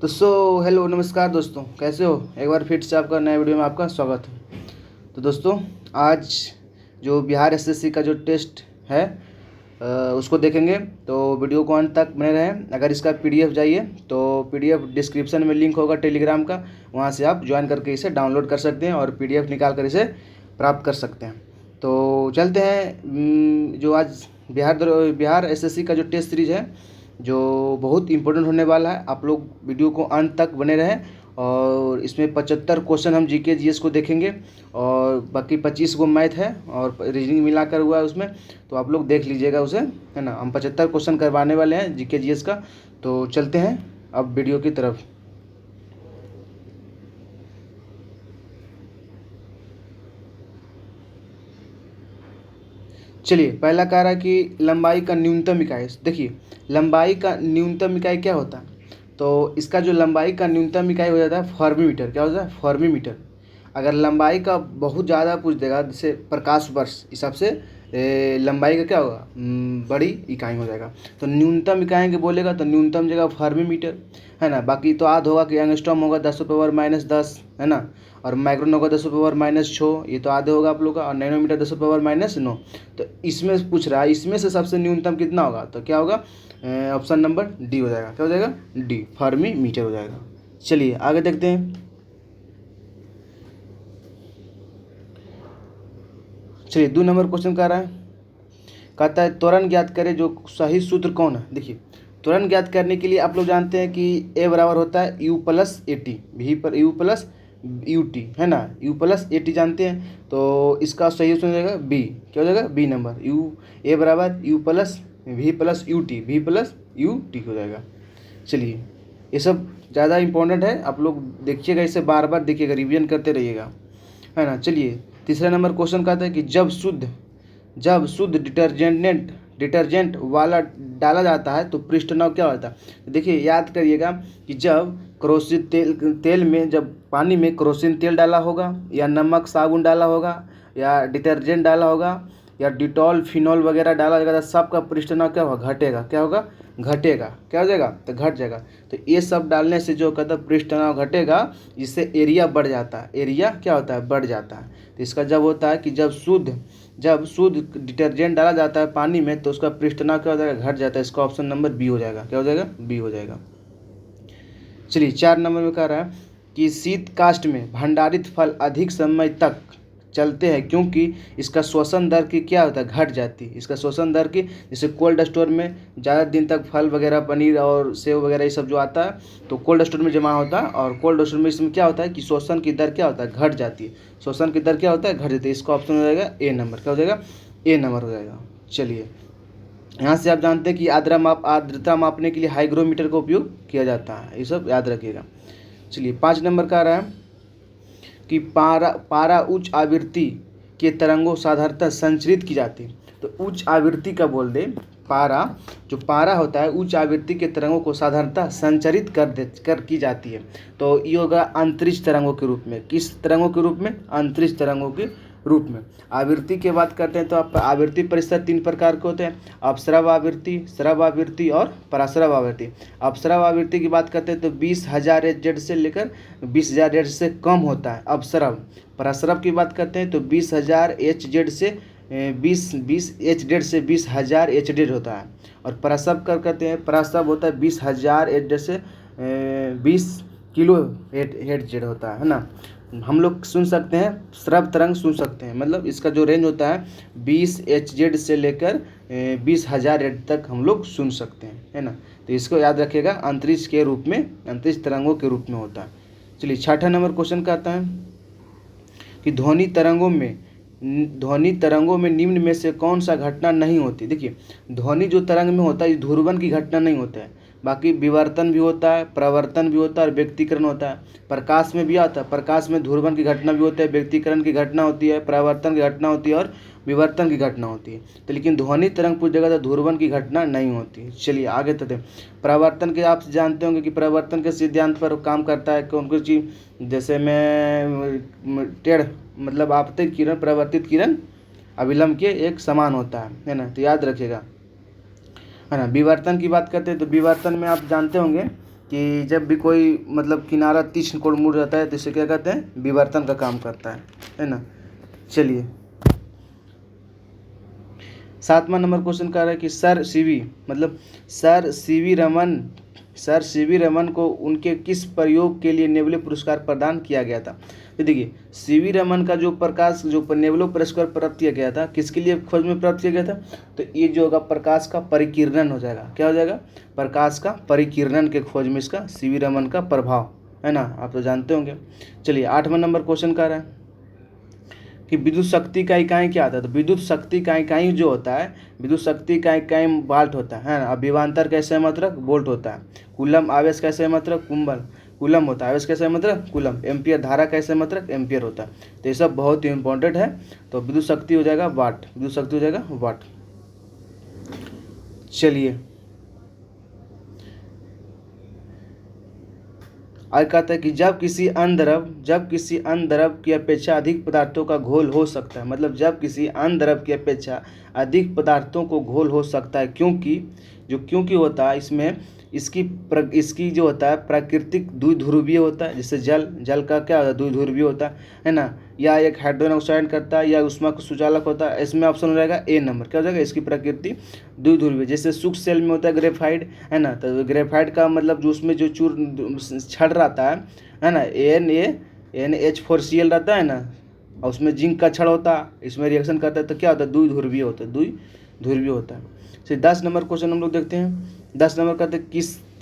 Hello नमस्कार दोस्तों, कैसे हो। एक बार फिर से आपका नए वीडियो में आपका स्वागत है। तो दोस्तों, आज जो बिहार एसएससी का जो टेस्ट है उसको देखेंगे, तो वीडियो को अंत तक बने रहें। अगर इसका पीडीएफ चाहिए तो पीडीएफ डिस्क्रिप्शन में लिंक होगा टेलीग्राम का, वहाँ से आप ज्वाइन करके इसे डाउनलोड कर सकते हैं और पीडीएफ निकाल कर इसे प्राप्त कर सकते हैं। तो चलते हैं। जो आज बिहार एसएससी का जो टेस्ट सीरीज है, जो बहुत इम्पोर्टेंट होने वाला है, आप लोग वीडियो को अंत तक बने रहें। और इसमें 75 क्वेश्चन हम जीके जीएस को देखेंगे और बाकी 25 को मैथ है और रीजनिंग मिलाकर हुआ है उसमें। तो आप लोग देख लीजिएगा उसे, है ना। हम 75 क्वेश्चन करवाने वाले हैं जीके जीएस का। तो चलते हैं अब वीडियो की तरफ। चलिए, पहला कह रहा है कि लंबाई का न्यूनतम इकाई। देखिए, लंबाई का न्यूनतम इकाई क्या होता है, तो इसका जो लंबाई का न्यूनतम इकाई हो जाता है फॉर्मीमीटर। क्या होता है? फॉर्मीमीटर। अगर लंबाई का बहुत ज़्यादा पूछ देगा, जैसे प्रकाश वर्ष हिसाब से, लंबाई का क्या होगा, बड़ी इकाई हो जाएगा। तो न्यूनतम इकाई के बोलेगा तो न्यूनतम जगह फॉर्मीमीटर, है ना। बाकी तो आध होगा कि एंगस्ट्रॉम होगा 10⁻⁻10, है ना। और माइक्रोन होगा 10⁻⁻6, ये तो आधे होगा आप लोग का। और नैनोमीटर 10⁻⁹। तो इसमें पूछ रहा है, इसमें से सबसे न्यूनतम कितना होगा, तो क्या होगा, ऑप्शन नंबर डी हो जाएगा। क्या हो जाएगा? डी, फॉर्मीमीटर हो जाएगा। चलिए आगे देखते हैं। चलिए, 2 नंबर क्वेश्चन कह रहा है, कहता है त्वरण ज्ञात करें जो सही सूत्र कौन है। देखिए, त्वरण ज्ञात करने के लिए आप लोग जानते हैं कि ए बराबर होता है यू प्लस ए टी, भी पर यू प्लस यू टी, है ना। यू प्लस ए टी जानते हैं, तो इसका सही ऑप्शन हो जाएगा बी। क्या हो जाएगा? B number. यू ए बराबर U plus V plus U T, V plus U T हो जाएगा। चलिए, ये सब ज़्यादा इंपॉर्टेंट है, आप लोग देखिएगा, इसे बार बार देखिएगा, रिवीजन करते रहिएगा, है ना। चलिए, तीसरा नंबर क्वेश्चन कहता है कि जब शुद्ध डिटर्जेंट वाला डाला जाता है तो पृष्ठ नौ क्या होता है। तो देखिए, याद करिएगा कि जब केरोसिन तेल में, जब पानी में केरोसिन तेल डाला होगा, या नमक साबुन डाला होगा, या डिटर्जेंट डाला होगा, या डिटॉल फिनॉल वगैरह डाला जाएगा, तो सबका पृष्ठ नौ क्या होगा, घटेगा। क्या होगा? घटेगा। क्या हो जाएगा? तो घट जाएगा। तो ये सब डालने से जो कहता है पृष्ठ तनाव घटेगा, जिससे एरिया बढ़ जाता है। एरिया क्या होता है? बढ़ जाता है। तो इसका जब होता है कि जब शुद्ध डिटर्जेंट डाला जाता है पानी में, तो उसका पृष्ठ तनाव क्या हो जाएगा? घट जाता है। इसका ऑप्शन नंबर बी हो जाएगा। क्या हो जाएगा? बी हो जाएगा। चलिए, 4 नंबर में कह रहा है कि शीत काष्ठ में भंडारित फल अधिक समय तक चलते हैं क्योंकि इसका श्वसन दर की क्या होता है? घट जाती है। इसका श्वसन दर की, जैसे कोल्ड स्टोर में ज़्यादा दिन तक फल वगैरह, पनीर और सेव वगैरह ये सब जो आता है, तो कोल्ड स्टोर में जमा होता है। और कोल्ड स्टोर में इसमें क्या होता है कि श्वसन की दर क्या होता है? घट जाती है। श्वसन की दर क्या होता है? घट जाती है। इसका ऑप्शन हो जाएगा ए नंबर। क्या हो जाएगा? ए नंबर हो जाएगा। चलिए, यहाँ से आप जानते हैं कि आर्द्रता मापने के लिए हाइग्रोमीटर का उपयोग किया जाता है। ये सब याद रखिएगा। चलिए, 5 नंबर का आ रहा है कि पारा उच्च आवृत्ति के तरंगों साधारणतः संचरित की जाती है। तो उच्च आवृत्ति का बोल दे, पारा, जो पारा होता है उच्च आवृत्ति के तरंगों को साधारणतः संचरित कर की जाती है। तो ये होगा अंतरिक्ष तरंगों के रूप में। किस तरंगों के रूप में? अंतरिक्ष तरंगों के रूप में। आवृत्ति की बात करते हैं तो आप आवृत्ति परिसर 3 प्रकार के होते हैं: अपस्रव आवृत्ति, स्रव आवृत्ति और परास्रव आवृत्ति। अपस्रव आवृत्ति की बात करते हैं तो 20,000 Hz से लेकर 20,000 Hz से कम होता है अपस्रव। परास्रव की बात करते हैं तो 20,000 Hz से 20 Hz से 20,000 Hz होता है। और परास्रव कर कहते हैं, परास्रव होता है 20,000 Hz से 20 किलो Hz होता है ना। हम लोग सुन सकते हैं, श्रव तरंग सुन सकते हैं, मतलब इसका जो रेंज होता है 20 Hz से लेकर 20,000 Hz तक हम लोग सुन सकते हैं, है ना। तो इसको याद रखिएगा, अंतरिक्ष के रूप में, अंतरिक्ष तरंगों के रूप में होता है। चलिए, 6ठा नंबर क्वेश्चन का आता है कि ध्वनि तरंगों में निम्न में से कौन सा घटना नहीं होती। देखिए, ध्वनि जो तरंग में होता है, ध्रुवन की घटना नहीं होता है। बाकी विवर्तन भी होता है, प्रवर्तन भी होता है और व्यक्तीकरण होता है। प्रकाश में भी आता है, प्रकाश में ध्रुवन की घटना भी होती है, व्यक्तीकरण की घटना होती है, प्रवर्तन की घटना होती है और विवर्तन की घटना होती है। तो लेकिन ध्वनि तरंग पूछ देगा तो ध्रुवन की घटना नहीं होती। चलिए आगे चलते हैं। प्रवर्तन के आप जानते होंगे कि प्रवर्तन के सिद्धांत पर काम करता है कौन कौन चीज, जैसे में टेढ़ मतलब आपतित किरण, प्रवर्तित किरण अविलंब के एक समान होता है ना। तो याद रखिएगा, है ना। विवर्तन की बात करते हैं तो विवर्तन में आप जानते होंगे कि जब भी कोई मतलब किनारा तीक्ष्ण कोण मुड़ जाता है तो इसे क्या कहते हैं, विवर्तन का काम करता है ना। चलिए 7वां नंबर क्वेश्चन कह रहा है कि सर सीवी रमन को उनके किस प्रयोग के लिए नेबुला पुरस्कार प्रदान किया गया था। तो देखिए सीवी रमन का जो नेबुला पुरस्कार प्राप्त किया गया था, किसके लिए खोज में प्राप्त किया गया था, तो ये जो होगा प्रकाश का परिकिरणन हो जाएगा। क्या हो जाएगा, प्रकाश का परिकिरणन के खोज में इसका सीवी रमन का प्रभाव है ना, आप तो जानते होंगे। चलिए 8वां नंबर क्वेश्चन कह रहा है कि विद्युत शक्ति का इकाई क्या आता है। तो विद्युत शक्ति का इकाई जो होता है, विद्युत शक्ति का इकाई वाल्ट होता है ना। अब विभवांतर कैसे मात्रक वोल्ट होता है। कूलम आवेश कैसे मात्रक कूलम होता है। आवेश कैसे मात्रक कूलम। एम्पियर धारा कैसे मात्रक एम्पियर होता है। तो ये सब बहुत ही इंपॉर्टेंट है। तो विद्युत शक्ति हो जाएगा वाट, विद्युत शक्ति हो जाएगा वाट। चलिए आगे कहता है कि जब किसी अन्य द्रव की अपेक्षा अधिक पदार्थों का घोल हो सकता है, मतलब जब किसी अन्य द्रव की अपेक्षा अधिक पदार्थों को घोल हो सकता है, क्योंकि होता है इसमें इसकी जो होता है प्राकृतिक द्विध्रुवीय होता है। जैसे जल का क्या होता है, द्विध्रुवीय होता है ना, या एक हाइड्रोजन ऑक्साइड करता है या उष्मा सुचालक होता है। इसमें ऑप्शन हो जाएगा ए नंबर, क्या हो जाएगा, इसकी प्रकृति द्विध्रुवीय। जैसे सूक्ष्म सेल में होता है ग्रेफाइट है ना, तो ग्रेफाइट का मतलब जो उसमें जो छड़ रहता है ना, NH4Cl रहता है ना, और उसमें जिंक का छड़ होता है, इसमें रिएक्शन करता है तो क्या होता है, द्विध्रुवीय होता है। फिर 10 नंबर क्वेश्चन हम लोग देखते हैं। 10 नंबर कहते हैं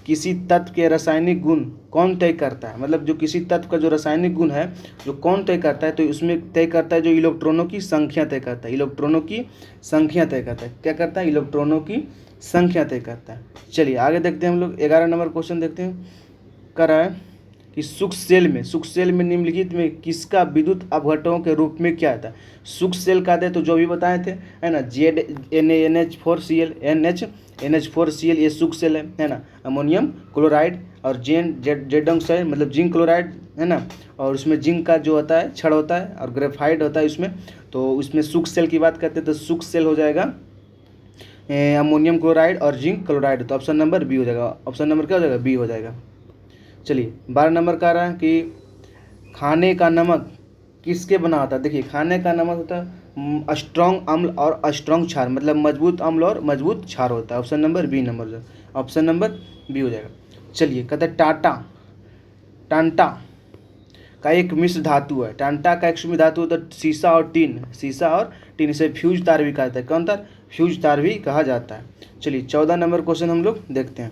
किसी तत्व के रासायनिक गुण कौन तय करता है। मतलब जो किसी तत्व का जो रासायनिक गुण है जो कौन तय करता है, तो उसमें तय करता है जो इलेक्ट्रॉनों की संख्या तय करता है। क्या करता है, इलेक्ट्रॉनों की संख्या तय करता है। चलिए आगे देखते हैं हम लोग 11 नंबर क्वेश्चन देखते हैं। कह रहा है कि सूक्ष्म सेल में निम्नलिखित में किसका विद्युत अपघटकों के रूप में क्या आता है। सूक्ष्म सेल का दे तो जो भी बताए थे है ना, NH4Cl ये सूक्ष्म सेल है ना। अमोनियम क्लोराइड और जेड ऑक्साइड मतलब जिंक क्लोराइड है ना, और उसमें जिंक का जो होता है छड़ होता है और ग्रेफाइट होता है इसमें। तो उसमें सूक्ष्म सेल की बात करते हैं तो सूक्ष्म सेल हो जाएगा अमोनियम क्लोराइड और जिंक क्लोराइड। तो ऑप्शन नंबर बी हो जाएगा। ऑप्शन नंबर क्या हो जाएगा, बी हो जाएगा। चलिए 12 नंबर का रहा है कि खाने का नमक किसके बना होता है। देखिए खाने का नमक होता है स्ट्रॉन्ग अम्ल और स्ट्रॉन्ग क्षार, मतलब मजबूत अम्ल और मजबूत क्षार होता है। ऑप्शन नंबर बी नंबर हो जाएगा। ऑप्शन नंबर बी हो जाएगा। चलिए कहते हैं टांटा का एक मिश्र धातु है। टांटा का एक मिश्र धातु होता है सीसा और टीन। इसे फ्यूज तार भी कहता है। कौन तार, फ्यूज तार भी कहा जाता है। चलिए 14 नंबर क्वेश्चन हम लोग देखते हैं,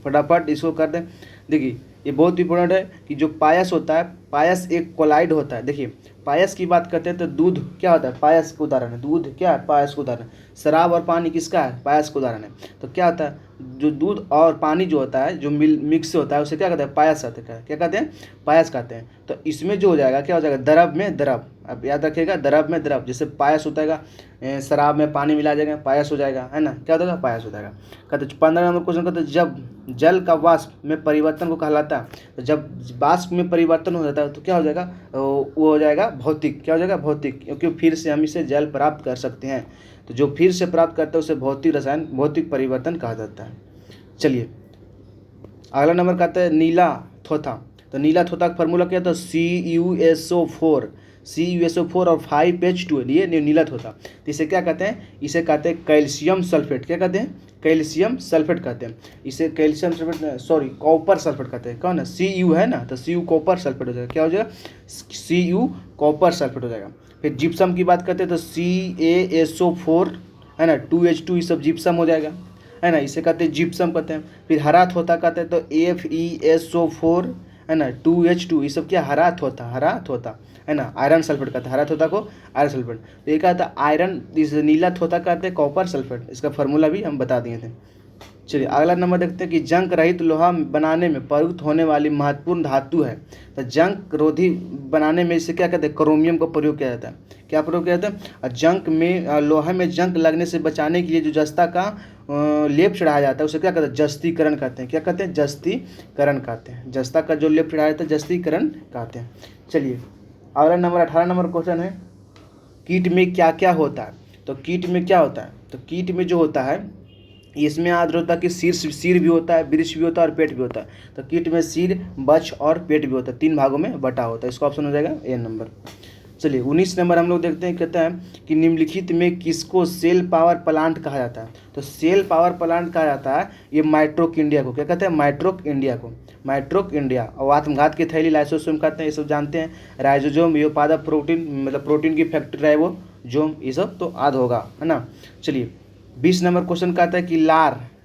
फटाफट इसको करते हैं। देखिए ये बहुत इंपॉर्टेंट है कि जो पायस होता है, पायस एक कोलाइड होता है। देखिए पायस की बात करते हैं तो दूध क्या होता है, पायस का उदाहरण है। दूध क्या है, पायस का उदाहरण। शराब और पानी किसका है, पायस का उदाहरण है। तो क्या होता है, जो दूध और पानी जो होता है जो मिक्स होता है उसे क्या कहते हैं, पायस कहते हैं। क्या कहते हैं, पायस कहते हैं। तो इसमें जो हो जाएगा क्या हो जाएगा, द्रव में द्रव। अब याद रखिएगा द्रव में द्रव। जैसे पायस होता है शराब में पानी मिला जाएगा पायस हो जाएगा है ना, क्या हो जाएगा, पायस हो जाएगा। कहते 15 नंबर क्वेश्चन कहते जब जल का वाष्प में परिवर्तन को कहलाता है। तो जब वाष्प में परिवर्तन हो जाता है तो क्या हो जाएगा, वो हो जाएगा भौतिक। क्या हो जाएगा, भौतिक, क्योंकि फिर से हम इसे जल प्राप्त कर सकते हैं। तो जो फिर से प्राप्त करता है उसे भौतिक परिवर्तन कहा जाता है। चलिए अगला नंबर कहते हैं नीला थोथा। तो नीला थोथा का फार्मूला क्या था, CuSO4 और 5H2 ये नीला थोथा। तो इसे क्या कहते हैं, इसे कहते हैं कैल्शियम सल्फेट। क्या कहते हैं, कैल्शियम सल्फेट कहते हैं इसे। Calcium sulphate sorry copper sulphate कहते हैं। कौन है, Cu है ना, तो Cu कॉपर सल्फेट हो जाएगा। क्या हो जाएगा, Cu कॉपर सल्फेट हो जाएगा। फिर जिप्सम की बात करते हैं तो CaSO4 है ना, 2H2 ये सब जिप्सम हो जाएगा है ना, इसे कहते हैं जिप्सम कहते हैं। फिर हरा थोथा कहते हैं तो FeSO4 है ना, 2H2 ये सब क्या, हरा थोथा है ना, आयरन सल्फेट कहते हैं। हरा थोथा को आयरन सल्फेट। तो ये कहता है आयरन, इस नीला थोथा कहते हैं कॉपर सल्फेट। इसका फार्मूला भी हम बता दिए थे। चलिए अगला नंबर देखते हैं कि जंग रहित लोहा बनाने में प्रयुक्त होने वाली महत्वपूर्ण धातु है। तो जंग रोधी बनाने में इसे क्या कहते हैं, क्रोमियम का प्रयोग किया जाता है। क्या प्रयोग किया जाता है, जंग में लोहा में जंग लगने से बचाने के लिए जो जस्ता का लेप चढ़ाया जाता है उसे क्या कहते हैं, जस्तीकरण कहते हैं। क्या कहते हैं, जस्तीकरण कहते हैं। जस्ता का जो लेप चढ़ाया जाता है जस्तीकरण कहते हैं। चलिए अगला नंबर 18 नंबर क्वेश्चन है, कीट में क्या क्या होता है। तो कीट में क्या होता है, तो कीट में जो होता है इसमें याद होता है कि सिर भी होता है, वृक्ष भी होता है और पेट भी होता है। तो कीट में सिर, वक्ष और पेट भी होता है, 3 भागों में बटा होता है। इसका ऑप्शन हो जाएगा ए नंबर। चलिए 19 नंबर हम लोग देखते हैं, कहता है कि निम्नलिखित में किसको सेल पावर प्लांट कहा जाता है। तो सेल पावर प्लांट कहा जाता है ये माइट्रोकिंडिया को। क्या कहते हैं? माइट्रोकिंडिया को, माइट्रोकिंडिया। और आत्मघात की थैली लाइसोसोम कहते हैं, ये सब जानते हैं। राइजोजोम ये पादप प्रोटीन, मतलब प्रोटीन की फैक्ट्री राइबोसोम, ये सब तो याद होगा, है ना। चलिए 20 नंबर क्वेश्चन कहता है कि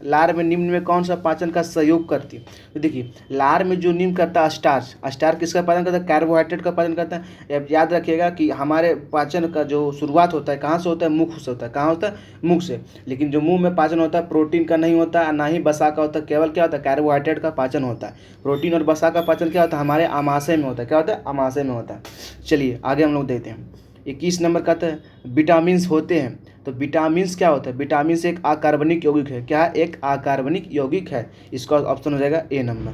लार में निम्न में कौन सा पाचन का सहयोग करती है। तो देखिए लार में जो निम्न करता है स्टार्च किसका पाचन करता है? कार्बोहाइड्रेट का पाचन करता है। अब याद रखिएगा कि हमारे पाचन का जो शुरुआत होता है कहाँ से होता है? मुख से होता है। कहाँ होता है? मुख से। लेकिन जो मुंह में पाचन होता है प्रोटीन का नहीं होता है, ना ही वसा का होता है, केवल क्या होता है? कार्बोहाइड्रेट का पाचन होता है। प्रोटीन और वसा का पाचन क्या होता है? हमारे आमाशय में होता है। क्या होता है? आमाशय में होता है। चलिए आगे हम लोग देखते हैं। 21 नंबर कहते हैं विटामिन्स होते हैं। तो विटामिन्स क्या होता है? विटामिन्स एक अकार्बनिक यौगिक है। क्या है? एक अकार्बनिक यौगिक है। इसका ऑप्शन हो जाएगा ए नंबर।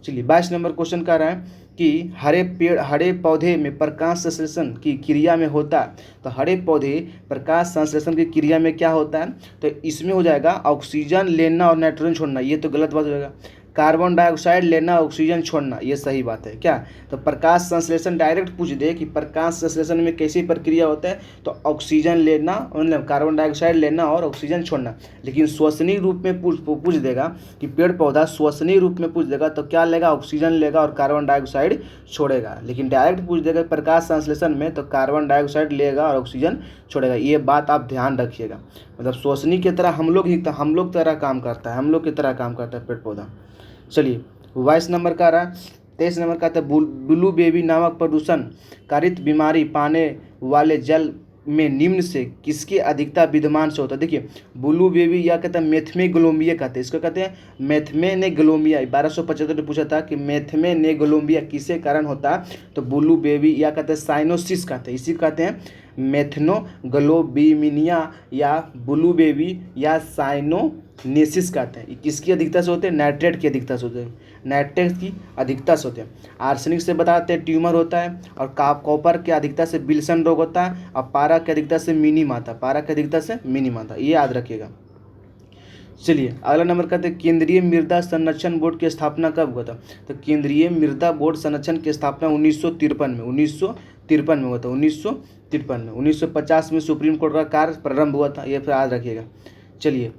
चलिए 22 नंबर क्वेश्चन कह रहा है कि हरे पौधे में प्रकाश संश्लेषण की क्रिया में होता है। तो हरे पौधे प्रकाश संश्लेषण की क्रिया में क्या होता है? तो इसमें हो जाएगा ऑक्सीजन लेना और नाइट्रोजन छोड़ना। ये तो गलत बात हो जाएगा। कार्बन डाइऑक्साइड लेना, ऑक्सीजन छोड़ना, ये सही बात है। क्या? तो प्रकाश संश्लेषण डायरेक्ट पूछ दे कि प्रकाश संश्लेषण में कैसी प्रक्रिया होता है, तो ऑक्सीजन लेना, मतलब कार्बन डाइऑक्साइड लेना और ऑक्सीजन छोड़ना। लेकिन श्वसनीय रूप में पूछ देगा कि पेड़ पौधा श्वसनीय रूप में पूछ देगा तो क्या लेगा? ऑक्सीजन लेगा और कार्बन डाइऑक्साइड छोड़ेगा। लेकिन डायरेक्ट पूछ देगा प्रकाश संश्लेषण में तो कार्बन डाइऑक्साइड लेगा और ऑक्सीजन छोड़ेगा। ये बात आप ध्यान रखिएगा। मतलब श्वसनीय की तरह हम लोग तरह काम करता है, हम लोग की तरह काम करता है पेड़ पौधा। चलिए 22 नंबर का रहा। 23 नंबर का था ब्लू बेबी नामक प्रदूषण कारित बीमारी पाने वाले जल में निम्न से किसकी अधिकता विद्यमान से होता है। देखिए ब्लू बेबी या कहते हैं मेथमेगलोमिया कहते हैं, इसको कहते हैं मेथमेनेगलोमिया। 1275 ने पूछा था कि मेथमेनेगलोमिया किसे कारण होता है, तो ब्लू बेबी या कहते हैं साइनोसिस कहते हैं, इसी कहते हैं मेथनोग्लोबिमिनिया या ब्लू बेबी या साइनोनेसिस कहते हैं। किसकी अधिकता से होते हैं? नाइट्रेट की अधिकता से होते हैं, नाइट्रेट की अधिकता से होते हैं। आर्सेनिक से बताते हैं ट्यूमर होता है, और कॉपर की अधिकता से विल्सन रोग होता है, और पारा की अधिकता से मिनीमाता, पारा की अधिकता से मिनीमाता, ये याद रखिएगा। चलिए अगला नंबर कहते हैं केंद्रीय मृदा संरक्षण बोर्ड की स्थापना कब हुआ था। तो केंद्रीय मृदा बोर्ड संरक्षण की स्थापना 1953 में, 1953 में हुआ था, 1953 में। 1950 में सुप्रीम कोर्ट का कार्य प्रारंभ हुआ था, ये फिर याद रखिएगा। चलिए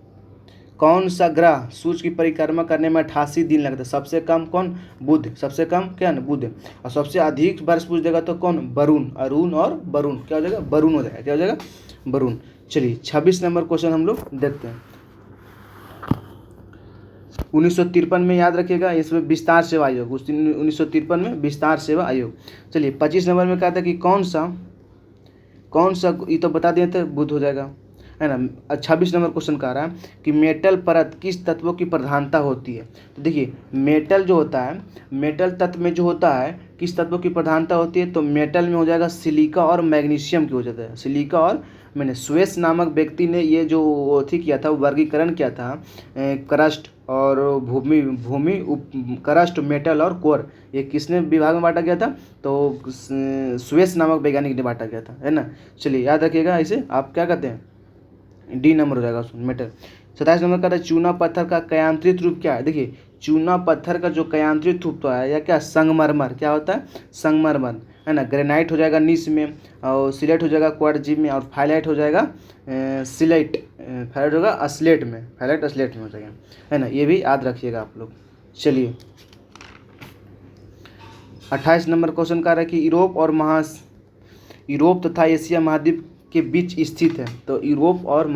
कौन सा ग्रह सूर्य की परिक्रमा करने में 88 दिन लगता है। सबसे कम कौन? बुध। सबसे कम क्या ना? बुध। और सबसे अधिक वर्ष पूछ देगा तो कौन? वरुण। अरुण और वरुण क्या हो जाएगा? वरुण हो जाएगा। क्या हो जाएगा? वरुण। चलिए 26 नंबर क्वेश्चन हम लोग देखते हैं। 1953 में याद रखिएगा, इसमें विस्तार सेवा आयोग, 1953 में विस्तार सेवा आयोग। चलिए 25 नंबर में कहता है कि कौन सा ये तो बता दिए थे, बुध हो जाएगा, है ना। 26 नंबर क्वेश्चन कह रहा है कि मेटल परत किस तत्वों की प्रधानता होती है। तो देखिए मेटल जो होता है, मेटल तत्व में जो होता है किस तत्वों की प्रधानता होती है, तो मेटल में हो जाएगा सिलिका और मैग्नीशियम की हो जाता है। सिलिका और मैंने स्वेस नामक व्यक्ति ने ये जो अथी किया था, वर्गीकरण किया था क्रस्ट और भूमि क्रस्ट, मेटल और कोर, ये किसने विभाग में बांटा गया था, तो स्वेस नामक वैज्ञानिक ने बांटा गया था, है ना। चलिए याद रखिएगा, इसे आप क्या कहते हैं? डी नंबर हो जाएगा मेटल। 27 नंबर का था चूना पत्थर का कयांत्रित रूप क्या है। देखिए चूना पत्थर का जो कयांत्रित रूप तो है या क्या? संगमरमर। क्या होता है? संगमरमर, है ना। ग्रेनाइट हो जाएगा नीस में, और सिलेट हो जाएगा क्वार्टज में, और फाइलाइट हो जाएगा फाइलाइट होगा अस्लेट में, फाइलाइट अस्लेट में हो जाएगा, है ना। ये भी याद रखिएगा आप लोग। चलिए 28 नंबर क्वेश्चन का रहा है कि यूरोप तथा एशिया महाद्वीप के बीच स्थित है। तो यूरोप और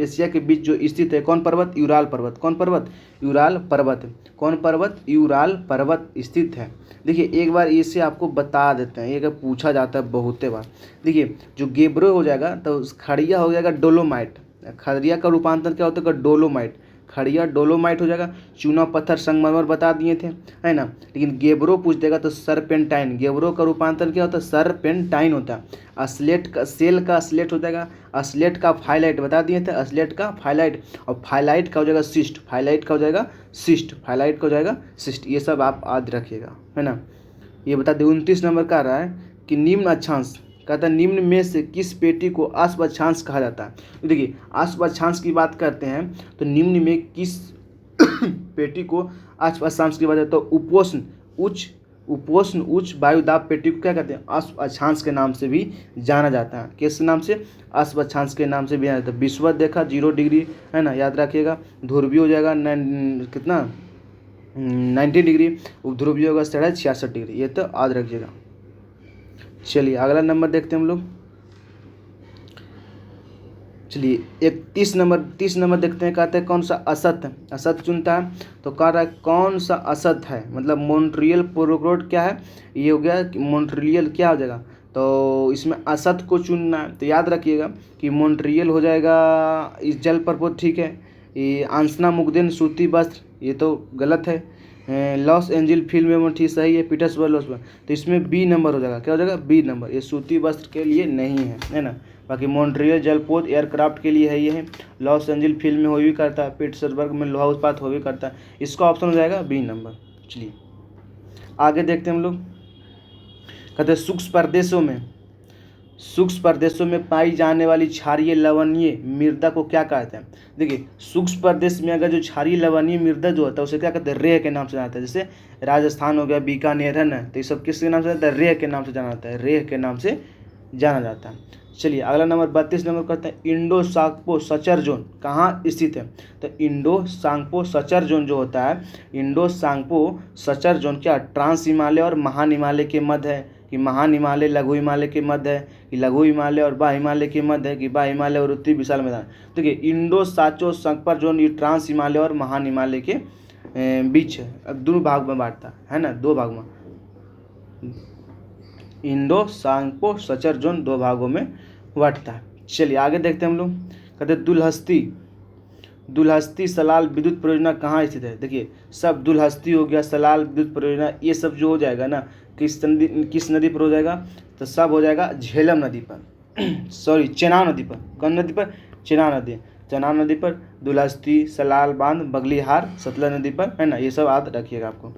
एशिया के बीच जो स्थित है कौन पर्वत? यूराल पर्वत। कौन पर्वत? यूराल पर्वत। कौन पर्वत? यूराल पर्वत स्थित है। देखिए एक बार इसे आपको बता देते हैं, ये अगर पूछा जाता है बहुते बार। देखिए जो गेब्रो हो जाएगा तो खड़िया हो जाएगा डोलोमाइट, खड़िया का रूपांतर क्या होता है? डोलोमाइट, खड़िया डोलोमाइट हो जाएगा। चूना पत्थर संगमरमर बता दिए थे, है ना। लेकिन गेब्रो पूछ देगा तो सरपेंटाइन, गेब्रो का रूपांतर क्या होता है? सरपेंटाइन होता है। अस्लेट का सेल का अस्लेट हो जाएगा, अस्लेट का फाइलाइट बता दिए थे, अस्लेट का फाइलाइट, और फाइलाइट का हो जाएगा सिस्ट, फाइलाइट का हो जाएगा सिस्ट, फाइलाइट का हो जाएगा सिस्ट। ये सब आप याद रखिएगा, है ना। ये बता दें 29 नंबर का रहा है कि निम्न अक्षांश कहता है निम्न में से किस पेटी को अश्वक्षांश कहा जाता है। तो देखिए अश्वक्षांश की बात करते हैं तो निम्न में किस पेटी को अश्वक्षांश की बात है तो उपोष्ण उच्च वायुदाब पेटी को क्या कहते हैं, अश्वक्षांश के नाम से भी जाना जाता है। किस नाम से, अश्वक्षांश के नाम से भी जाना जाता है। विषुवत देखा 0 डिग्री है ना, याद रखिएगा। ध्रुवीय हो जाएगा कितना 90 डिग्री, उपध्रुवीय होगा 66.5 डिग्री, ये तो याद रखिएगा। चलिए अगला नंबर देखते हैं हम लोग। चलिए 30 नंबर देखते हैं। कहते हैं कौन सा असत है, असत चुनता है तो कह रहा है कौन सा असत है, मतलब मॉन्ट्रियल प्रोटोकॉल क्या है, ये हो गया मॉन्ट्रियल क्या हो जाएगा, तो इसमें असत को चुनना है। तो याद रखिएगा कि मॉन्ट्रियल हो जाएगा इस जल प्रपोत, ठीक है। ये आंसना मुग्धेन सूती वस्त्र, ये तो गलत है। लॉस एंजिल फिल्म में ठीक सही है, पीटर्सबर्ग लॉस, तो इसमें बी नंबर हो जाएगा, क्या हो जाएगा बी नंबर। ये सूती वस्त्र के लिए नहीं है ना। बाकी मॉन्ट्रियल जलपोत एयरक्राफ्ट के लिए है, ये है। लॉस एंजिल फिल्म में हो भी करता है, पीटर्सबर्ग में लोहा उत्पात हो भी करता है, इसका ऑप्शन हो जाएगा बी नंबर। चलिए आगे देखते हैं हम लोग। कहते हैं सूक्ष्म प्रदेशों में पाई जाने वाली क्षारीय लवणीय मृदा को क्या कहते हैं। देखिए सूक्ष्म प्रदेश में अगर जो क्षारीय लवणीय मृदा जो होता है उसे क्या कहते हैं, रेह के नाम से जाना जाता है। जैसे राजस्थान हो गया, बीकानेर है ना, तो ये सब किसके नाम से जाता है, रेह के नाम से जाना जाता है, रेह के नाम से जाना जाता है। चलिए अगला नंबर 32 नंबर कहते हैं इंडो सांगपो सचर जोन कहाँ स्थित है। तो इंडो सांगपो सचर जोन जो होता है, इंडो सांगपो सचर जोन क्या ट्रांस हिमालय और महान हिमालय के मध्य है, कि महान हिमालय लघु हिमालय के मध्य है, कि लघु हिमालय और बा हिमालय के मध्य है, कि बा हिमालय और उत्तरी विशाल मैदान। देखिए इंडो साचो संकपर जोन ये ट्रांस हिमालय और महान हिमालय के बीच है। अब दोनों भाग में बांटता है ना, दो भाग में। इंडो सांगपो सचर जोन दो भागों में बांटता है। चलिए आगे देखते हैं हम लोग। कहते हैं दुलहस्ती सलाल विद्युत परियोजना कहाँ स्थित है। देखिए सब दुलहस्ती हो गया, सलाल विद्युत परियोजना, ये सब जो हो जाएगा ना किस नदी पर हो जाएगा, तो सब हो जाएगा झेलम नदी पर सॉरी चेनाब नदी पर। कौन नदी पर, चेनाब नदी पर दुलहस्ती, सलाल बांध, बगलीहार सतलज नदी पर है ना, ये सब याद रखिएगा आपको।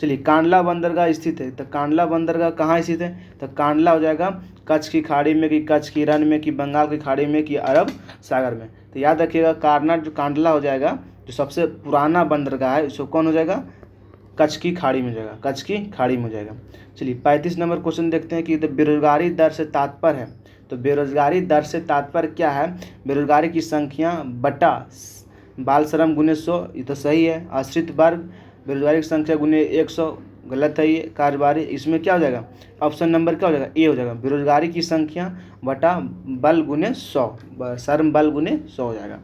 चलिए कांडला बंदरगाह स्थित है, तो कांडला बंदरगाह कहाँ स्थित है, तो कांडला हो जाएगा कच्छ की खाड़ी में, कि कच्छ की रण में, कि बंगाल की खाड़ी में, कि अरब सागर में। तो याद रखिएगा कांडला हो जाएगा जो सबसे पुराना बंदरगाह है, उसको कौन हो जाएगा, कच्छ की खाड़ी में जाएगा, कच्छ की खाड़ी में हो जाएगा। चलिए 35 नंबर क्वेश्चन देखते हैं कि बेरोजगारी दर से तात्पर्य है। तो बेरोजगारी दर से तात्पर्य क्या है, बेरोजगारी की संख्या बटा बाल श्रम गुने 100, ये तो सही है। आश्रित वर्ग बेरोजगारी की संख्या गुने 100, गलत है ये। कार्यवाही इसमें क्या हो जाएगा, ऑप्शन नंबर क्या हो जाएगा, ए हो जाएगा। बेरोजगारी की संख्या बटा बल गुने 100, श्रम बल गुने 100 हो जाएगा।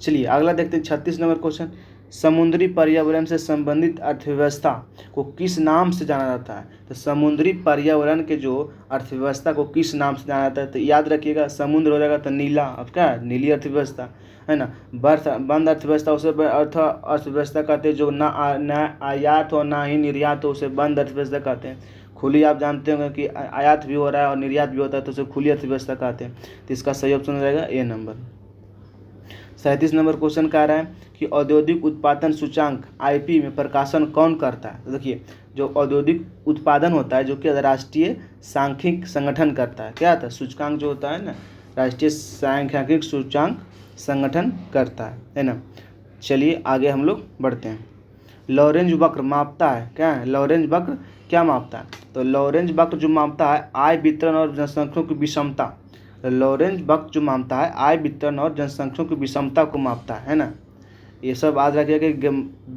चलिए अगला देखते हैं 36 नंबर क्वेश्चन। समुद्री पर्यावरण से संबंधित अर्थव्यवस्था को किस नाम से जाना जाता है। तो समुद्री पर्यावरण के जो अर्थव्यवस्था को किस नाम से जाना जाता है, तो याद रखिएगा समुद्र हो जाएगा तो नीला, अब क्या है नीली अर्थव्यवस्था है ना। बंद अर्थव्यवस्था उसे अर्थव्यवस्था कहते हैं जो ना आयात हो ना ही निर्यात हो, उसे बंद अर्थव्यवस्था कहते हैं। खुली आप जानते होंगे कि आयात भी हो रहा है और निर्यात भी होता है, तो उसे खुली अर्थव्यवस्था कहते हैं। तो इसका सही ऑप्शन हो जाएगा ए नंबर। 37 नंबर क्वेश्चन कह रहा है कि औद्योगिक उत्पादन सूचांक आईपी में प्रकाशन कौन करता है। तो देखिए जो औद्योगिक उत्पादन होता है जो कि राष्ट्रीय सांख्यिकी संगठन करता है, क्या होता है सूचकांक जो होता है ना, राष्ट्रीय सांख्यिकी सूचकांक संगठन करता है ना। चलिए आगे हम लोग बढ़ते हैं। लॉरेंज वक्र मापता है, क्या है लॉरेंज वक्र क्या मापता है, तो लॉरेंज वक्र जो मापता है आय वितरण और जनसंख्या की विषमता। लॉरेंज वक्र जो मापता है आय वितरण और जनसंख्या की विषमता को मापता है ना। ये सब याद रखिएगा कि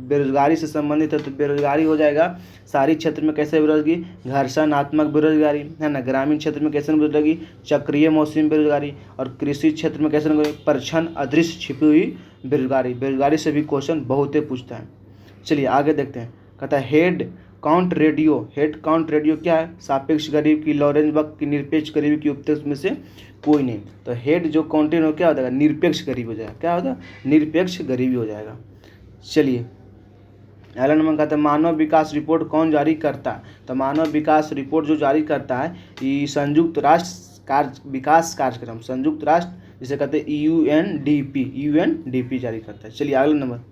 बेरोजगारी से संबंधित है। तो बेरोजगारी हो जाएगा शहरी क्षेत्र में कैसे बेरोजगारी, घर्षणात्मक बेरोजगारी है ना। ग्रामीण क्षेत्र में कैसे बेरोजगारी, चक्रीय मौसमी बेरोजगारी। और कृषि क्षेत्र में कैसे परछन अदृश्य छिपी हुई बेरोजगारी। बेरोजगारी से भी क्वेश्चन बहुत ही पूछता है। चलिए आगे देखते हैं। कहता है हेड काउंट रेडियो क्या है, सापेक्ष गरीब की लॉरेंज वक्र की निरपेक्ष गरीबी की उपयुक्त में से कोई नहीं। तो हेड जो काउंटेन हो क्या हो जाएगा, निरपेक्ष गरीब हो जाएगा, क्या होगा निरपेक्ष गरीबी हो जाएगा। चलिए अगला नंबर कहता है मानव विकास रिपोर्ट कौन जारी करता है। तो मानव विकास रिपोर्ट जो जारी करता है ये संयुक्त राष्ट्र विकास कार्यक्रम, संयुक्त राष्ट्र जिसे कहते हैं यूएनडीपी जारी करता है। चलिए अगला नंबर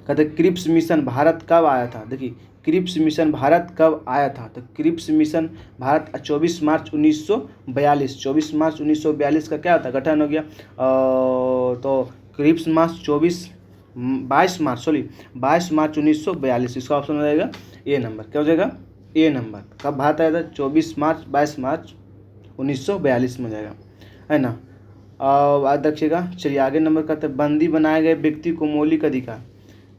कहते हैं क्रिप्स मिशन भारत कब आया था। देखिए क्रिप्स मिशन भारत कब आया था? तो क्रिप्स मिशन भारत 24 मार्च 1942, 24 मार्च 1942 का क्या होता है? गठन हो गया। तो क्रिप्स मार्च 22 मार्च 1942, इसका ऑप्शन हो जाएगा ए नंबर। क्या हो जाएगा? ए नंबर। कब भारत आया था? 22 मार्च 1942 में हो जाएगा, है ना। याद रखिएगा। चलिए आगे नंबर करते हैं। बंदी बनाए गए व्यक्ति को मौलिक अधिकार,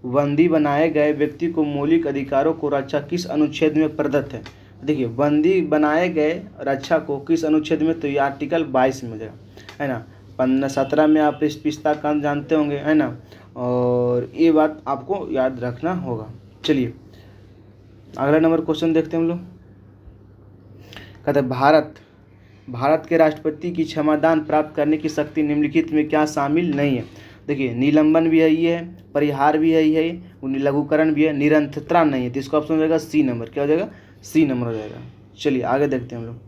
बंदी बनाए गए व्यक्ति को मौलिक अधिकारों को रक्षा किस अनुच्छेद में प्रदत्त है? देखिए, बंदी बनाए गए रक्षा को किस अनुच्छेद में? तो ये आर्टिकल 22 में हो जाएगा, है ना। 17 में आप इस पिस्ता कांड जानते होंगे, है ना, और ये बात आपको याद रखना होगा। चलिए अगला नंबर क्वेश्चन देखते हैं हम लोग। कहते हैं भारत के राष्ट्रपति की क्षमादान प्राप्त करने की शक्ति निम्नलिखित में क्या शामिल नहीं है? देखिए, निलंबन भी है, ये है, परिहार भी है, ये है, लघुकरण भी है, निरंतरता नहीं है। तो इसका ऑप्शन हो जाएगा सी नंबर। क्या हो जाएगा? सी नंबर हो जाएगा। चलिए आगे देखते हैं हम लोग।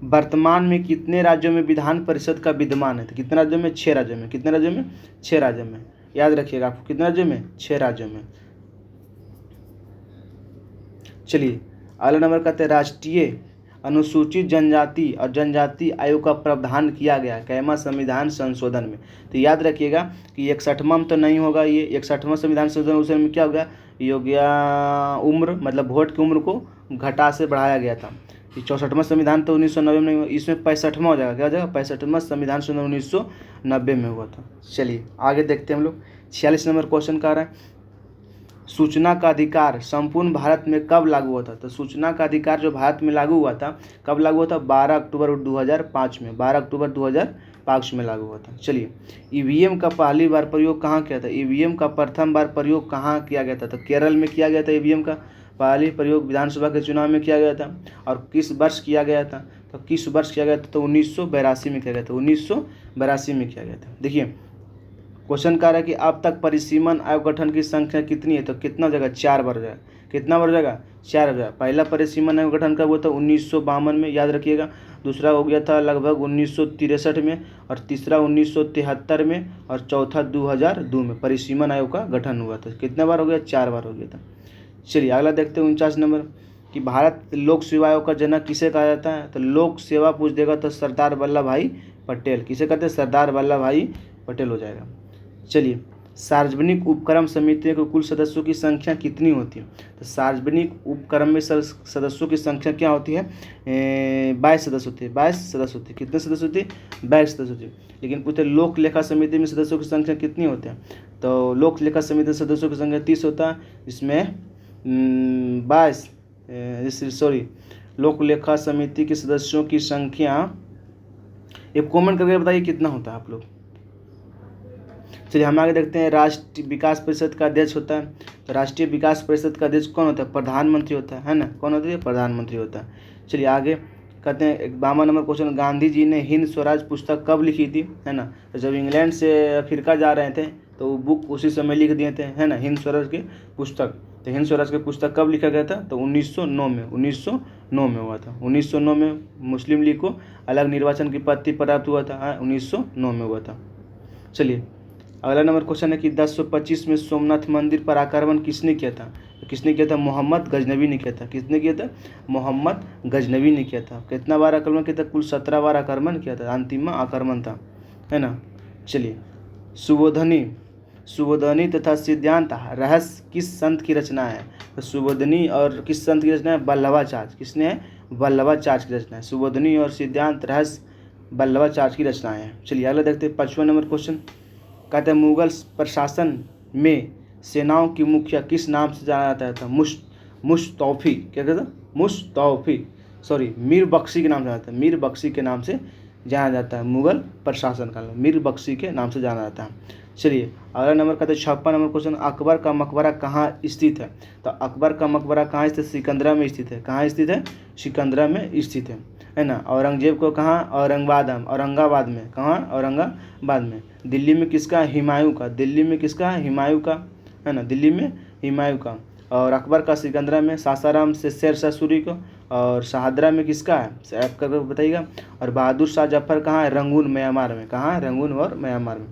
वर्तमान में कितने राज्यों में विधान परिषद का विद्यमान है? तो कितने राज्यों में? 6 राज्यों में। कितने राज्यों में? 6 राज्यों में। याद रखिएगा आपको, कितने राज्यों में? 6 राज्यों में। चलिए अगला नंबर कहते हैं राष्ट्रीय अनुसूचित जनजाति और जनजाति आयोग का प्रावधान किया गया कैमा संविधान संशोधन में? तो याद रखिएगा कि 61वां तो नहीं होगा, ये 61वां संविधान संशोधन उसमें क्या हो गया? ये हो गया उम्र, मतलब वोट की उम्र को घटा से बढ़ाया गया था। 64वां संविधान तो 1990 में, इसमें 65वां हो जाएगा। क्या हो जाएगा? 65वां संविधान संशोधन 1990 में हुआ था। चलिए आगे देखते हैं हम लोग। 46 नंबर क्वेश्चन का आ रहा है, सूचना का अधिकार संपूर्ण भारत में कब लागू हुआ था? तो सूचना का अधिकार जो भारत में लागू हुआ था, कब लागू हुआ था? 12 अक्टूबर 2005 में। 12 अक्टूबर 2005 में लागू हुआ था। चलिए ईवीएम का पहली बार प्रयोग कहाँ किया था? ईवीएम का प्रथम बार प्रयोग कहाँ किया गया था? तो केरल में किया गया था। ईवीएम का पहली प्रयोग विधानसभा के चुनाव में किया गया था। और किस वर्ष किया गया था? तो किस वर्ष किया गया था? तो 1982 में किया गया था। 1982 में किया गया था। देखिए क्वेश्चन कह रहा है कि अब तक परिसीमन आयोग गठन की संख्या कितनी है? तो कितना हो जाएगा? 4 बार हो जाएगा। कितना बार हो जाएगा? 4 हो जाएगा। पहला परिसीमन आयोग गठन कब हुआ था? 1952 में, याद रखिएगा। दूसरा हो गया था लगभग 1963 में, और तीसरा 1973 में, और चौथा 2002 में परिसीमन आयोग का गठन हुआ था। कितने बार हो गया? 4 बार हो गया था। चलिए अगला देखते हैं 49 नंबर कि भारत लोक सेवा आयोग का जनक किसे कहा जाता है? तो लोक सेवा पूछ देगा तो सरदार वल्लभ भाई पटेल। किसे कहते हैं? सरदार वल्लभ भाई पटेल हो जाएगा। चलिए सार्वजनिक उपक्रम समिति के कुल सदस्यों की संख्या कितनी होती है? तो सार्वजनिक उपक्रम में सदस्यों की संख्या क्या होती है? 22 सदस्य होते हैं। 22 सदस्य होते हैं। कितने सदस्य होते हैं? 22 सदस्य होते हैं। लेकिन पूछते लोक लेखा समिति में सदस्यों की संख्या कितनी होती है? तो लोक लेखा समिति सदस्यों की संख्या 30 होता है। इसमें 22 लोक लेखा समिति के सदस्यों की संख्या, एक कमेंट करके बताइए कितना होता है आप लोग। चलिए हम आगे देखते हैं। राष्ट्रीय विकास परिषद का अध्यक्ष होता है। तो राष्ट्रीय विकास परिषद का अध्यक्ष कौन होता है? प्रधानमंत्री होता है ना। कौन होता है? प्रधानमंत्री होता है। चलिए आगे कहते हैं 52वां नंबर क्वेश्चन, गांधी जी ने हिंद स्वराज पुस्तक कब लिखी थी? है ना। तो जब इंग्लैंड से अफ्रीका जा रहे थे तो वो बुक उसी समय लिख दिए थे, है ना, हिंद स्वराज की पुस्तक। तो हिंद स्वराज की पुस्तक कब लिखा गया था? तो 1909 में। 1909 में हुआ था। 1909 में मुस्लिम लीग को अलग निर्वाचन की पद्धति प्राप्त हुआ था। 1909 में हुआ था। चलिए अगला नंबर क्वेश्चन है कि 1025 में सोमनाथ मंदिर पर आक्रमण किसने किया था? तो किसने किया था? मोहम्मद गजनवी ने किया था। किसने किया था? मोहम्मद गजनवी ने किया था। कितना बार आक्रमण किया था? कुल 17 बार आक्रमण किया था। अंतिम आक्रमण था, है ना। चलिए सुबोधनी तथा सिद्धांत रहस्य किस संत की रचना है? तो सुबोधनी और किस संत की रचना है? वल्लभाचार्य। किसने है? वल्लभाचार्य की रचना है। सुबोधनी और सिद्धांत रहस्य वल्लभाचार्य की रचनाएं हैं। चलिए अगला देखते हैं 55वां नंबर क्वेश्चन। कहते हैं मुगल प्रशासन में सेनाओं की मुखिया किस नाम से जाना जाता था? मुस्तौफी। क्या कहते हैं? मुस्तौफी, मीर बख्शी के नाम से जाना जाता है। मीर बख्शी के नाम से जाना जाता है। मुगल प्रशासन का मीर बख्शी के नाम से जाना जाता है। चलिए अगला नंबर कहते हैं 56वां नंबर क्वेश्चन, अकबर का मकबरा कहाँ स्थित है? तो अकबर का मकबरा कहाँ स्थित? सिकंदरा में स्थित है। कहाँ स्थित है? सिकंदरा में स्थित है ना। औरंगजेब को कहाँ? औरंगाबाद में। कहाँ? औरंगाबाद में। दिल्ली में किसका? हुमायूं का। दिल्ली में किसका? हुमायूं का, है ना। दिल्ली में हुमायूं का। और अकबर का सिकंदरा में, सासाराम से शेरशाह सूरी को, और शाहदरा में किसका है आप करके बताइएगा। और बहादुर शाह जफर कहाँ है, रंगून म्यांमार में, कहाँ है, रंगून और म्यांमार में।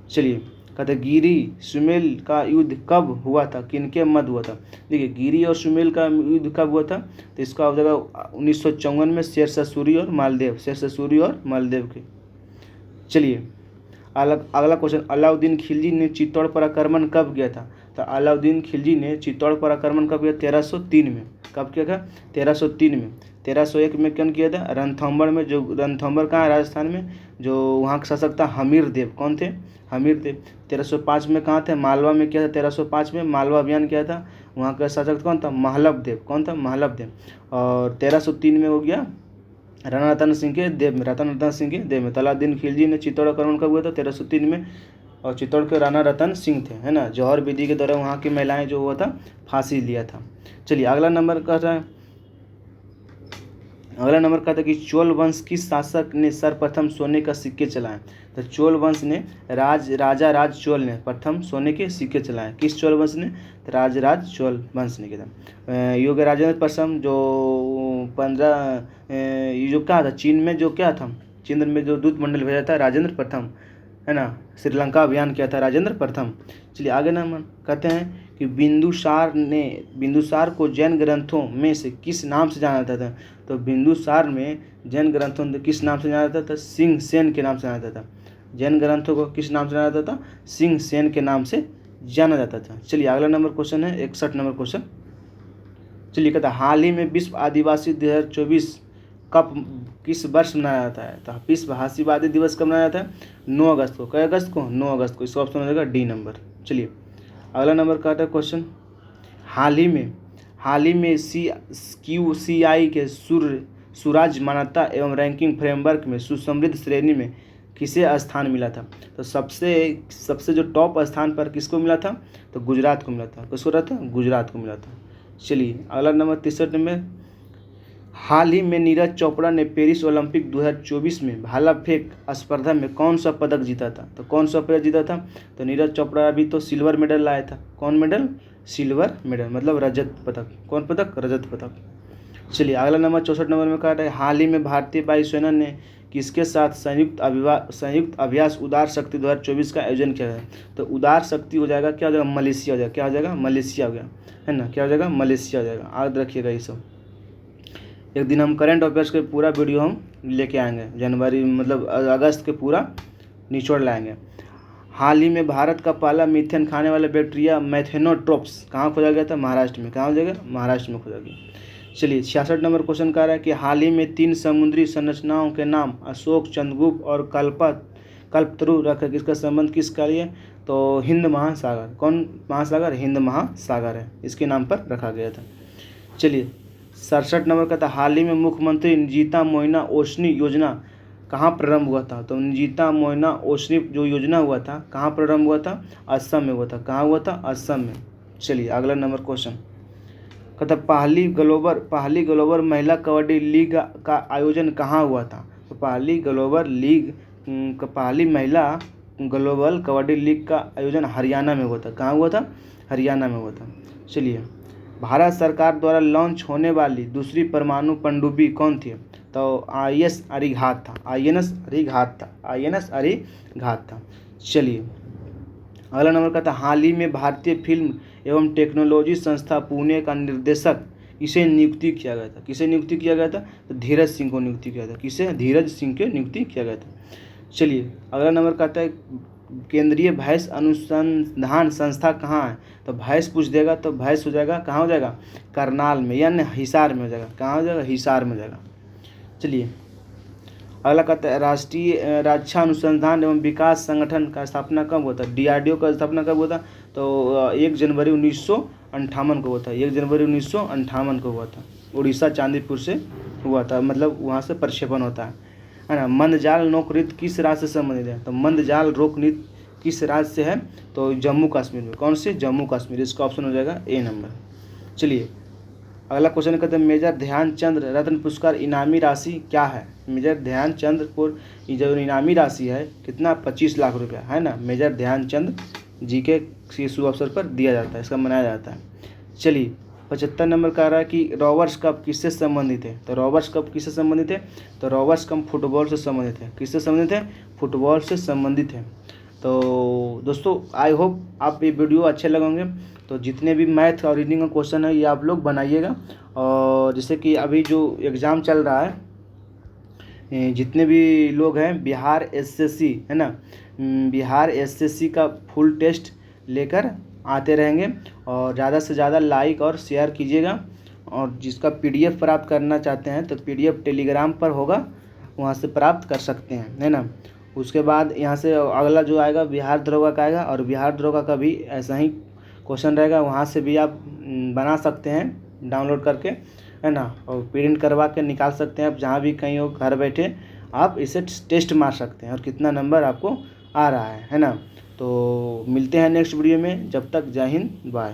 चलिए कहते गिरी सुमेल का युद्ध कब हुआ था, किनके मध्य हुआ था। देखिए गिरी और सुमेल का युद्ध कब हुआ था, तो इसका हो जाएगा 1954 में शेरशाह सूरी और मालदेव, शेरशाह सूरी और मालदेव के। चलिए अगला क्वेश्चन, अलाउद्दीन खिलजी ने चित्तौड़ पर आक्रमण कब किया था। तो अलाउद्दीन खिलजी ने चित्तौड़ पर आक्रमण कब किया, 1303 में। कब किया था, 1303 में। 1301 में कौन किया था, रणथंभौर में, जो रणथंभौर कहाँ है, राजस्थान में, जो वहाँ के शासक था हमीर देव। कौन थे, हमीर देव। 1305 में कहाँ थे, मालवा में किया था। 1305 में मालवा अभियान किया था, वहाँ का शासक कौन था, महलब देव। कौन था, महलब देव। और 1303 में हो गया राणा रतन सिंह के देव में, रतन सिंह के देव में। अलाउद्दीन खिलजी ने चित्तौड़ आक्रमण कब हुआ था, 1303 में। और चित्तौड़ के राणा रतन सिंह थे, है ना। जौहर विधि के दौरान वहाँ की महिलाएं जो हुआ था फांसी लिया था। चलिए अगला नंबर कहता है, अगला नंबर कहता है कि चोल वंश किस शासक ने सर्वप्रथम सोने का सिक्के चलाए। तो चोल वंश ने राजा राज चोल ने प्रथम सोने के सिक्के चलाए। किस चोल वंश ने, तो राज चोल वंश ने किया था। योग राजेंद्र प्रथम जो 15 ये जो क्या था, चीन में जो क्या था, चीन में जो दूत मंडल भेजा था राजेंद्र प्रथम, है ना। श्रीलंका अभियान किया था राजेंद्र प्रथम। चलिए आगे नंबर कहते हैं कि बिंदुसार को जैन ग्रंथों में से किस नाम से जाना जाता था। तो बिंदुसार में जैन ग्रंथों में किस नाम से जाना जाता था, सिंह सेन के नाम से जाना जाता था। जैन ग्रंथों को किस नाम से जाना जाता था, सिंह सेन के नाम से जाना जाता था। चलिए अगला नंबर क्वेश्चन है 61 नंबर क्वेश्चन। चलिए कहता है हाल ही में विश्व आदिवासी 2024 कब किस वर्ष मनाया जाता है। तो विश्व आदिवासी दिवस कब मनाया जाता है, 9 अगस्त को। कई अगस्त को, 9 अगस्त को। इसका ऑप्शन हो जाएगा डी नंबर। चलिए अगला नंबर कहता है क्वेश्चन, हाल ही में QCI के सुराज मान्यता एवं रैंकिंग फ्रेमवर्क में सुसमृद्ध श्रेणी में किसे स्थान मिला था। तो सबसे जो टॉप स्थान पर किसको मिला था, तो गुजरात को मिला था। किसको रहा था, गुजरात को मिला था। चलिए अगला नंबर 63 में, हाल ही में नीरज चोपड़ा ने पेरिस ओलंपिक 2024 में भाला फेंक स्पर्धा में कौन सा पदक जीता था। तो कौन सा पदक जीता था, तो नीरज चोपड़ा अभी तो सिल्वर मेडल लाया था। कौन मेडल, सिल्वर मेडल, मतलब रजत पदक। कौन पदक, रजत पदक। चलिए अगला नंबर 64 नंबर में कहा है, हाल ही में भारतीय वायुसेना ने किसके साथ संयुक्त अभ्यास उदार शक्ति 2024 का आयोजन किया है। तो उदार शक्ति हो जाएगा, क्या हो जाएगा, मलेशिया हो जाएगा। क्या हो जाएगा, मलेशिया हो गया, है ना। क्या हो जाएगा, मलेशिया हो जाएगा। याद रखिएगा ये सब। एक दिन हम करंट अफेयर्स के पूरा वीडियो हम लेके आएंगे, जनवरी मतलब अगस्त के पूरा निचोड़ लाएंगे। हाल ही में भारत का पहला मीथेन खाने वाला बैक्टीरिया मैथेनोट्रोप्स कहाँ खोजा गया था, महाराष्ट्र में। कहाँ हो जाएगा, महाराष्ट्र में खोजा गया। चलिए 66 नंबर क्वेश्चन कह रहा है कि हाल ही में 3 समुद्री संरचनाओं के नाम अशोक, चंद्रगुप्त और कल्पतरु रखकर किसका संबंध किसका लिए। तो हिंद महासागर। कौन महासागर, हिंद महासागर है, इसके नाम पर रखा गया था। चलिए 67 नंबर का था, हाल ही में मुख्यमंत्री निजीता मोइना ओसनी योजना कहाँ प्रारंभ हुआ था। तो निजीता मोइना ओसनी जो योजना हुआ था कहाँ प्रारंभ हुआ था, असम में हुआ था। कहाँ हुआ था, असम में। चलिए अगला नंबर क्वेश्चन कहता, पहली ग्लोबल महिला कबड्डी लीग का आयोजन कहाँ हुआ था। तो पहली महिला ग्लोबल कबड्डी लीग का आयोजन हरियाणा में हुआ था। कहाँ हुआ था, हरियाणा में हुआ था। चलिए भारत सरकार द्वारा लॉन्च होने वाली दूसरी परमाणु पनडुब्बी कौन थी। तो INS अरिघात था। चलिए अगला नंबर का था, हाल ही में भारतीय फिल्म एवं टेक्नोलॉजी संस्था पुणे का निर्देशक किसे नियुक्ति किया गया था। किसे नियुक्ति किया गया था, तो धीरज सिंह को नियुक्ति किया था। किसे, धीरज सिंह को नियुक्ति किया गया था। चलिए अगला नंबर कहता है, केंद्रीय भैंस अनुसंधान संस्था कहाँ है। तो भैंस पूछ देगा तो भैंस हो जाएगा, कहाँ हो जाएगा, करनाल में, यानी हिसार में हो जाएगा। कहाँ हो जाएगा, हिसार में हो जाएगा। चलिए अगला कहता है, राष्ट्रीय रक्षा अनुसंधान एवं विकास संगठन का स्थापना कब हुआ था। DRDO का स्थापना कब हुआ था। तो 1 जनवरी 1958 को हुआ था। 1 जनवरी 1958 को हुआ था। उड़ीसा चांदीपुर से हुआ था, मतलब वहाँ से प्रक्षेपण होता है ना। मंदजाल नौकरीत किस राज्य से संबंधित है। तो मंदजाल रोकनीत किस राज्य से है, तो जम्मू कश्मीर में। कौन से, जम्मू कश्मीर। इसका ऑप्शन हो जाएगा A नंबर। चलिए अगला क्वेश्चन कहते हैं, मेजर ध्यानचंद रत्न पुरस्कार इनामी राशि क्या है। मेजर ध्यानचंद पुर जो इनामी राशि है कितना, 25 लाख रुपया, है ना। मेजर ध्यानचंद जी के शुभ अवसर पर दिया जाता है, इसका मनाया जाता है। चलिए 75 नंबर का आ रहा है कि रॉबर्ट्स कप किससे संबंधित है। तो रॉबर्ट्स कप किससे संबंधित है, तो रॉबर्ट्स कप फुटबॉल से संबंधित है। किससे संबंधित है, फुटबॉल से संबंधित है। तो दोस्तों आई होप आप ये वीडियो अच्छे लगे होंगे। तो जितने भी मैथ और रीजनिंग का क्वेश्चन है ये आप लोग बनाइएगा। और जैसे कि अभी जो एग्ज़ाम चल रहा है, जितने भी लोग हैं बिहार एसएससी है ना, बिहार एसएससी का फुल टेस्ट लेकर आते रहेंगे। और ज़्यादा से ज़्यादा लाइक और शेयर कीजिएगा। और जिसका पीडीएफ प्राप्त करना चाहते हैं तो पीडीएफ टेलीग्राम पर होगा, वहाँ से प्राप्त कर सकते हैं, है ना। उसके बाद यहाँ से अगला जो आएगा बिहार दरोगा का आएगा, और बिहार दरोगा का भी ऐसा ही क्वेश्चन रहेगा, वहाँ से भी आप बना सकते हैं डाउनलोड करके, है ना। और प्रिंट करवा के निकाल सकते हैं आप, जहाँ भी कहीं हो घर बैठे आप इसे टेस्ट मार सकते हैं और कितना नंबर आपको आ रहा है ना। तो मिलते हैं नेक्स्ट वीडियो में, जब तक जय हिंद, बाय।